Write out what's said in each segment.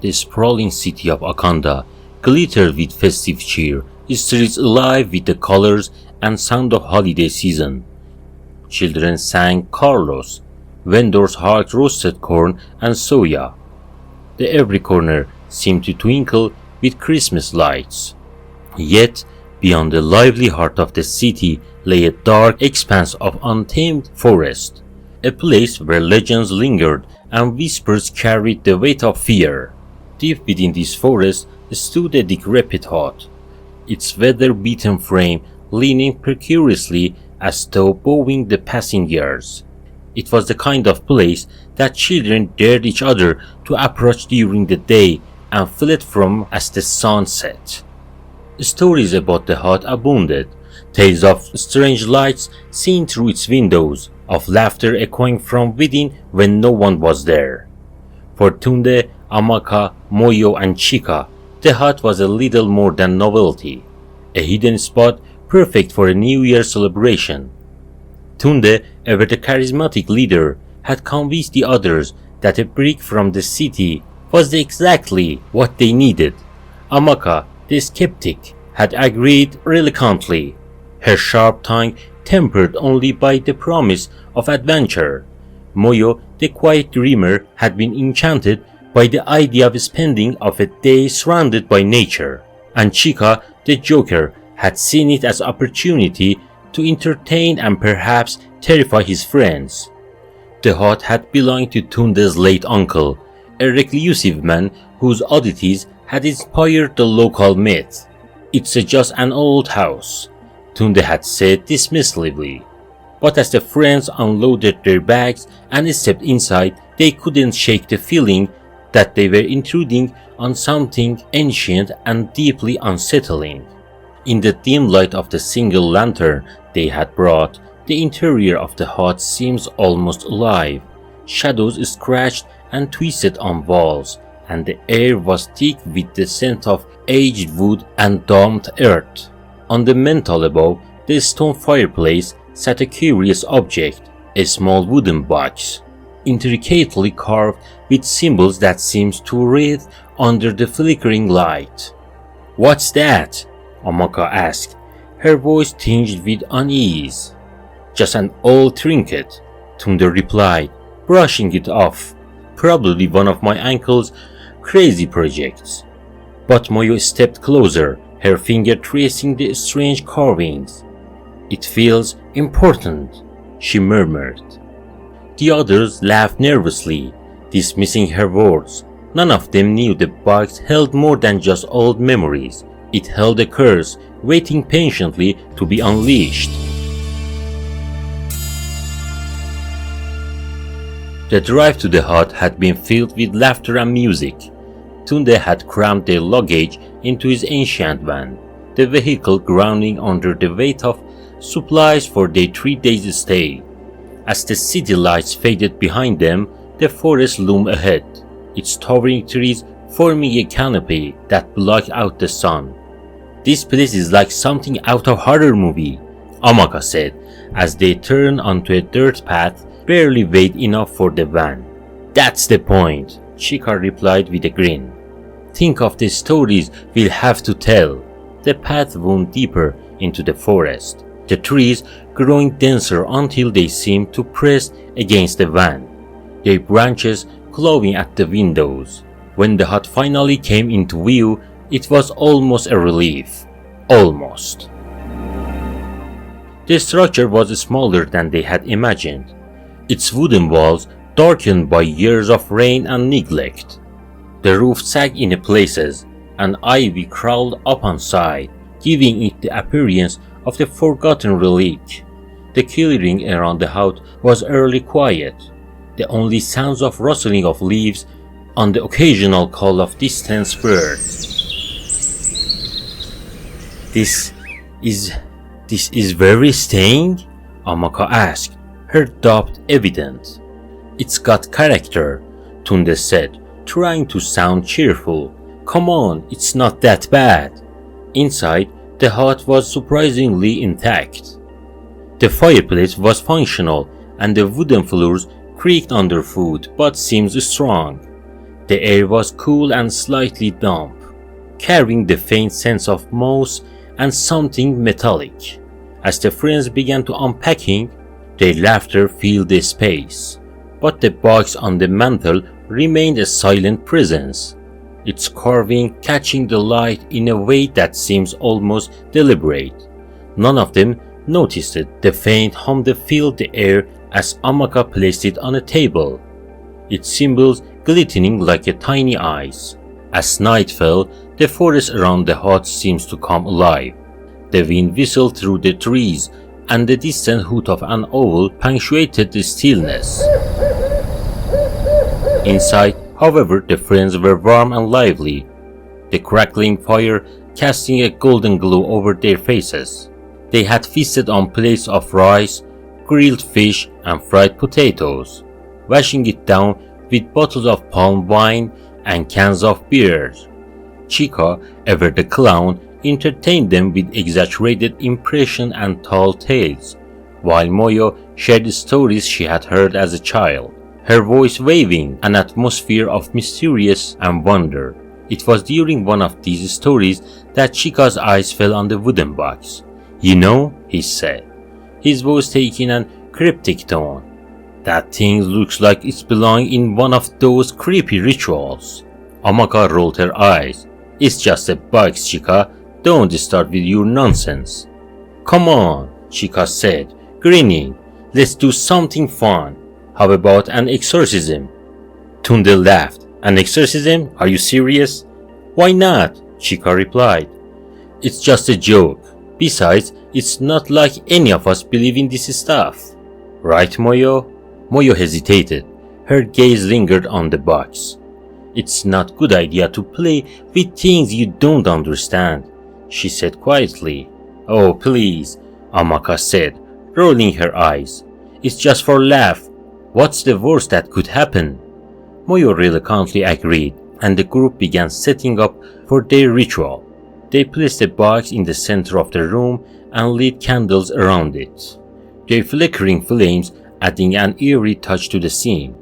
The sprawling city of Akande glittered with festive cheer, streets alive with the colors and sound of holiday season. Children sang carlos, vendors hawked roasted corn and soya. Every corner seemed to twinkle with Christmas lights. Yet, beyond the lively heart of the city lay a dark expanse of untamed forest, a place where legends lingered and whispers carried the weight of fear. Deep within this forest stood a decrepit hut, its weather-beaten frame leaning precariously as though bowing the passing years. It was the kind of place that children dared each other to approach during the day and fled from as the sun set. Stories about the hut abounded, tales of strange lights seen through its windows, of laughter echoing from within when no one was there. For Tunde, Amaka, Moyo and Chika, the hut was a little more than novelty, a hidden spot perfect for a New Year celebration. Tunde, ever the charismatic leader, had convinced the others that a break from the city was exactly what they needed. Amaka, the skeptic, had agreed reluctantly, her sharp tongue tempered only by the promise of adventure. Moyo, the quiet dreamer, had been enchanted by the idea of spending a day surrounded by nature, and Chika, the joker, had seen it as opportunity to entertain and perhaps terrify his friends. The hut had belonged to Tunde's late uncle, a reclusive man whose oddities had inspired the local myth. "It's just an old house," Tunde had said dismissively. But as the friends unloaded their bags and stepped inside, they couldn't shake the feeling that they were intruding on something ancient and deeply unsettling. In the dim light of the single lantern they had brought, the interior of the hut seems almost alive. Shadows scratched and twisted on walls, and the air was thick with the scent of aged wood and damp earth. On the mantel above the stone fireplace sat a curious object, a small wooden box, intricately carved with symbols that seemed to writhe under the flickering light. "What's that?" Amaka asked, her voice tinged with unease. "Just an old trinket," Tunde replied, brushing it off. "Probably one of my uncle's crazy projects." But Moyo stepped closer, her finger tracing the strange carvings. "It feels important," she murmured. The others laughed nervously, dismissing her words. None of them knew the box held more than just old memories. It held a curse, waiting patiently to be unleashed. The drive to the hut had been filled with laughter and music. Tunde had crammed their luggage into his ancient van, the vehicle groaning under the weight of supplies for their 3 days' stay. As the city lights faded behind them, the forest loomed ahead, its towering trees forming a canopy that blocked out the sun. "This place is like something out of a horror movie," Amaka said, as they turned onto a dirt path barely wide enough for the van. "That's the point," Chika replied with a grin. "Think of the stories we'll have to tell." The path wound deeper into the forest, the trees growing denser until they seemed to press against the van, their branches clawing at the windows. When the hut finally came into view, it was almost a relief. Almost. The structure was smaller than they had imagined, its wooden walls darkened by years of rain and neglect. The roof sagged in places, and ivy crawled up on side, giving it the appearance of a forgotten relic. The clearing around the hut was eerily quiet, the only sounds of rustling of leaves and the occasional call of distant birds. This is where we're staying?" Amaka asked, her doubt evident. "It's got character," Tunde said, trying to sound cheerful. "Come on, it's not that bad." Inside, the hut was surprisingly intact. The fireplace was functional, and the wooden floors creaked underfoot but seemed strong. The air was cool and slightly damp, carrying the faint sense of moss and something metallic. As the friends began to unpacking, their laughter filled the space, but the box on the mantel remained a silent presence, its carving catching the light in a way that seems almost deliberate. None of them noticed it. The faint hum that filled the air as Amaka placed it on a table, its symbols glistening like a tiny eyes. As night fell, the forest around the hut seems to come alive. The wind whistled through the trees, and the distant hoot of an owl punctuated the stillness. Inside, however, the friends were warm and lively, the crackling fire casting a golden glow over their faces. They had feasted on plates of rice, grilled fish, and fried potatoes, washing it down with bottles of palm wine and cans of beer. Chika, ever the clown, entertained them with exaggerated impression and tall tales, while Moyo shared stories she had heard as a child, her voice waving an atmosphere of mysterious and wonder. It was during one of these stories that Chika's eyes fell on the wooden box. "You know," he said, his voice taking an cryptic tone, "that thing looks like it's belonging in one of those creepy rituals." Amaka rolled her eyes. "It's just a box, Chika. Don't start with your nonsense." "Come on," Chika said, grinning. "Let's do something fun. How about an exorcism?" Tunde laughed. "An exorcism? Are you serious?" "Why not?" Chika replied. "It's just a joke. Besides, it's not like any of us believe in this stuff. Right, Moyo?" Moyo hesitated. Her gaze lingered on the box. "It's not good idea to play with things you don't understand," she said quietly. "Oh, please," Amaka said, rolling her eyes. "It's just for laugh. What's the worst that could happen?" Moyo reluctantly agreed, and the group began setting up for their ritual. They placed the box in the center of the room and lit candles around it, their flickering flames adding an eerie touch to the scene.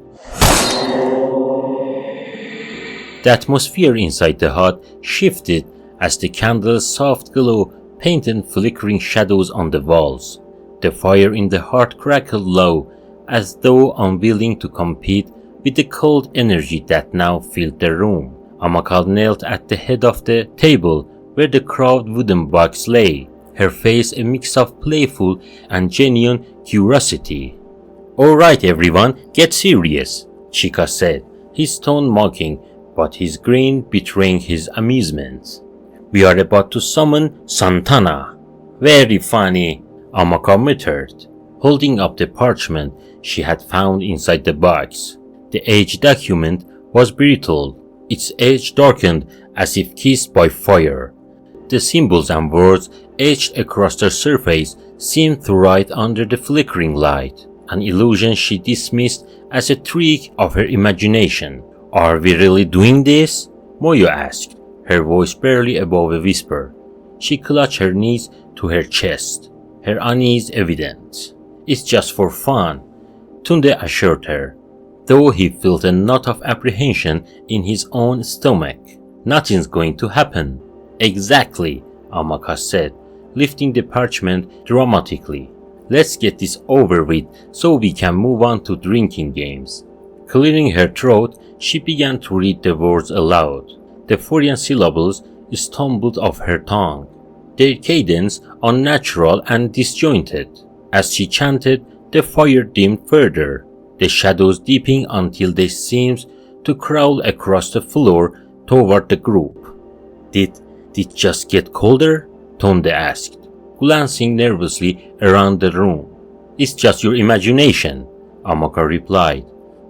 The atmosphere inside the hut shifted as the candle's soft glow painted flickering shadows on the walls. The fire in the hearth crackled low, as though unwilling to compete with the cold energy that now filled the room. Amaka knelt at the head of the table where the carved wooden box lay, her face a mix of playful and genuine curiosity. "Alright everyone, get serious," Chika said, his tone mocking, but his grin betraying his amusement. "We are about to summon Santana." "Very funny," Amaka muttered, holding up the parchment she had found inside the box. The aged document was brittle, its edge darkened as if kissed by fire. The symbols and words etched across the surface seemed to write under the flickering light, an illusion she dismissed as a trick of her imagination. "Are we really doing this?" Moyo asked, her voice barely above a whisper. She clutched her knees to her chest, her unease evident. "It's just for fun," Tunde assured her, though he felt a knot of apprehension in his own stomach. "Nothing's going to happen." "Exactly," Amaka said, lifting the parchment dramatically. "Let's get this over with so we can move on to drinking games." Clearing her throat, she began to read the words aloud. The foreign syllables stumbled off her tongue, their cadence unnatural and disjointed. As she chanted, the fire dimmed further, the shadows deepening until they seemed to crawl across the floor toward the group. Did it just get colder?" Tunde asked, glancing nervously around the room. "It's just your imagination," Amaka replied,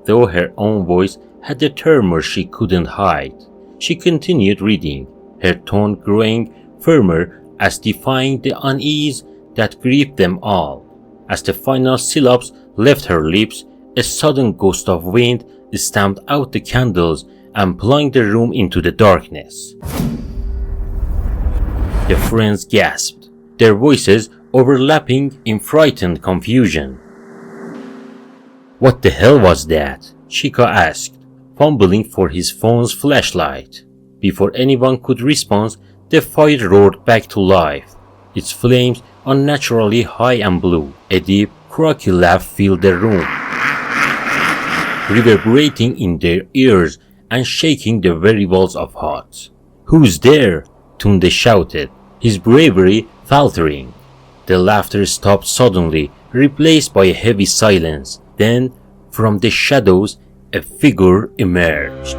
though her own voice had a tremor she couldn't hide. She continued reading, her tone growing firmer as defying the unease that gripped them all. As the final syllables left her lips, a sudden gust of wind stamped out the candles and plunged the room into the darkness. The friends gasped, their voices overlapping in frightened confusion. "What the hell was that?" Chika asked, fumbling for his phone's flashlight. Before anyone could respond, the fire roared back to life, its flames unnaturally high and blue. A deep, croaky laugh filled the room, reverberating in their ears and shaking the very walls of hearts. "Who's there?" Tunde shouted, his bravery faltering. The laughter stopped suddenly, replaced by a heavy silence. Then, from the shadows, a figure emerged.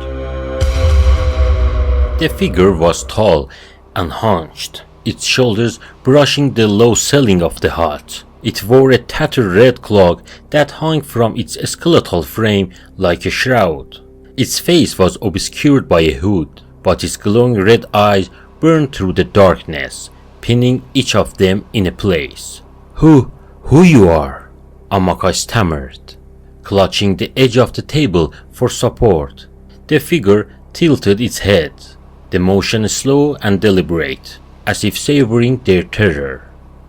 The figure was tall and hunched, its shoulders brushing the low ceiling of the hut. It wore a tattered red cloak that hung from its skeletal frame like a shroud. Its face was obscured by a hood, but its glowing red eyes burned through the darkness, pinning each of them in a place. Who you are?" Amaka stammered, clutching the edge of the table for support. The figure tilted its head, the motion slow and deliberate, as if savoring their terror.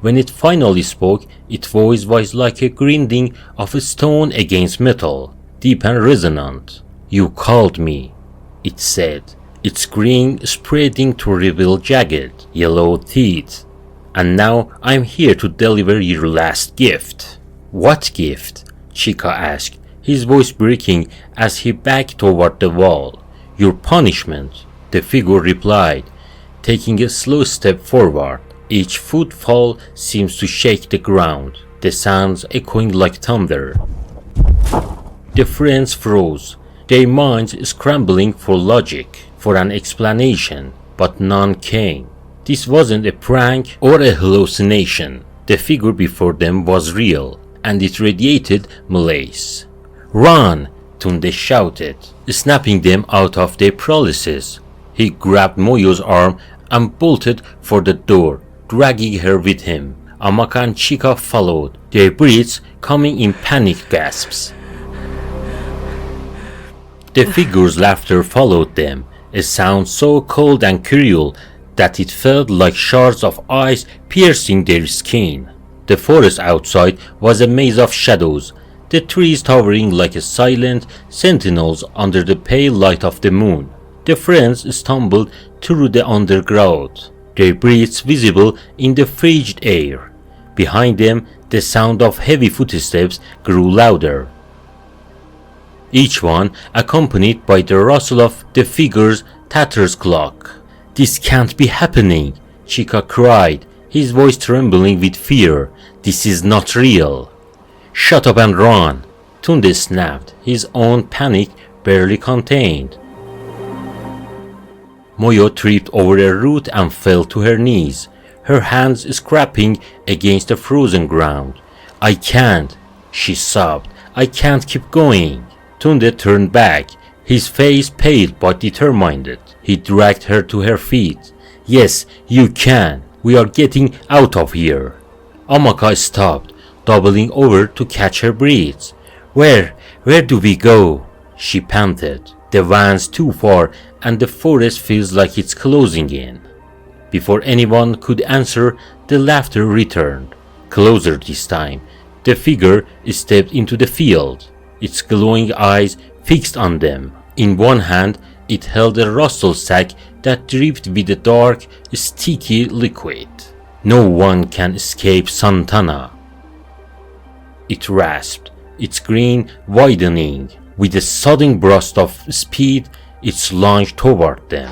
When it finally spoke, its voice was like a grinding of stone against metal, deep and resonant. "You called me," it said, its grin spreading to reveal jagged, yellow teeth. "And now I'm here to deliver your last gift." "What gift?" Chika asked, his voice breaking as he backed toward the wall. "Your punishment," the figure replied, taking a slow step forward. Each footfall seems to shake the ground, the sounds echoing like thunder. The friends froze, their minds scrambling for logic, for an explanation, but none came. This wasn't a prank or a hallucination. The figure before them was real, and it radiated malaise. "Run!" Tunde shouted, snapping them out of their paralysis. He grabbed Moyo's arm and bolted for the door, dragging her with him. Amaka and Chika followed, their breaths coming in panicked gasps. The figure's laughter followed them, a sound so cold and cruel that it felt like shards of ice piercing their skin. The forest outside was a maze of shadows, the trees towering like silent sentinels under the pale light of the moon. The friends stumbled through the undergrowth, their breaths visible in the frigid air. Behind them, the sound of heavy footsteps grew louder, each one accompanied by the rustle of the figure's tattered cloak. "This can't be happening," Chika cried, his voice trembling with fear. "This is not real." "Shut up and run," Tunde snapped, his own panic barely contained. Moyo tripped over a root and fell to her knees, her hands scraping against the frozen ground. "I can't," she sobbed. "I can't keep going." Tunde turned back, his face pale but determined. He dragged her to her feet. "Yes, you can. We are getting out of here." Amaka stopped, doubling over to catch her breath. Where do we go?" she panted. "The van's too far and the forest feels like it's closing in." Before anyone could answer, the laughter returned, closer this time. The figure stepped into the field, its glowing eyes fixed on them. In one hand, it held a rustle sack that dripped with a dark, sticky liquid. "No one can escape Santana," it rasped, its grin widening. With a sudden burst of speed, it lunged toward them.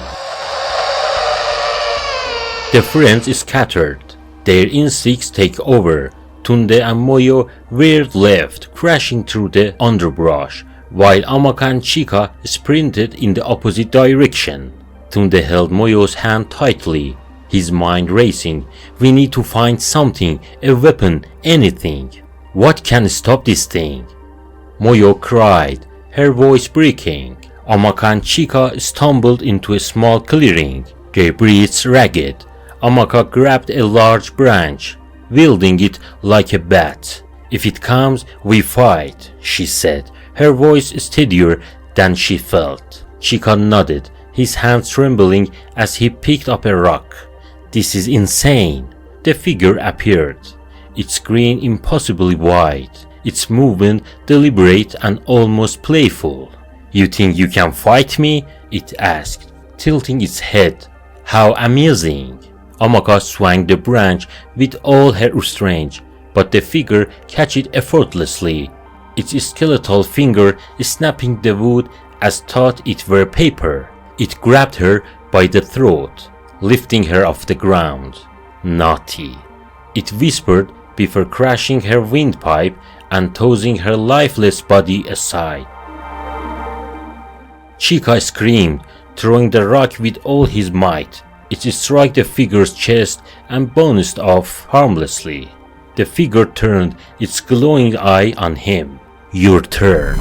The friends scattered, their instincts take over. Tunde and Moyo veered left, crashing through the underbrush, while Amaka and Chika sprinted in the opposite direction. Tunde held Moyo's hand tightly, his mind racing. "We need to find something, a weapon, anything. What can stop this thing?" Moyo cried, her voice breaking. Amaka and Chika stumbled into a small clearing, their breaths ragged. Amaka grabbed a large branch, wielding it like a bat. "If it comes, we fight," she said, her voice steadier than she felt. Chika nodded, his hands trembling as he picked up a rock. "This is insane." The figure appeared, its grin impossibly wide, its movement deliberate and almost playful. You think you can fight me? It asked, tilting its head. How amusing! Amaka swung the branch with all her strength, but the figure catch it effortlessly, its skeletal finger snapping the wood as thought it were paper. It grabbed her by the throat, lifting her off the ground. Naughty, it whispered before crashing her windpipe and tossing her lifeless body aside. Chika screamed, throwing the rock with all his might. It struck the figure's chest and bounced off harmlessly. The figure turned its glowing eye on him. Your turn.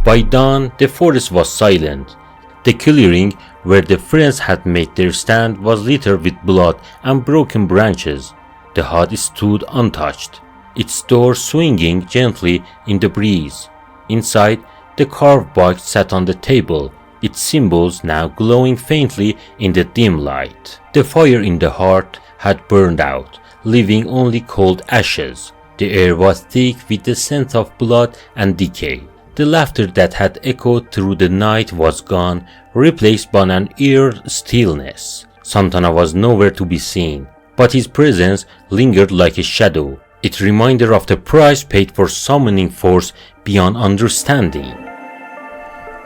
By dawn, the forest was silent. The clearing where the friends had made their stand was littered with blood and broken branches. The hut stood untouched, its door swinging gently in the breeze. Inside, the carved box sat on the table, its symbols now glowing faintly in the dim light. The fire in the hearth had burned out, leaving only cold ashes. The air was thick with the scent of blood and decay. The laughter that had echoed through the night was gone, replaced by an eerie stillness. Santana was nowhere to be seen, but his presence lingered like a shadow, a reminder of the price paid for summoning force beyond understanding.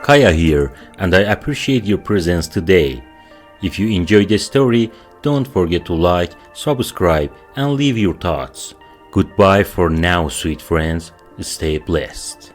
Kaya here, and I appreciate your presence today. If you enjoyed the story, don't forget to like, subscribe, and leave your thoughts. Goodbye for now, sweet friends. Stay blessed.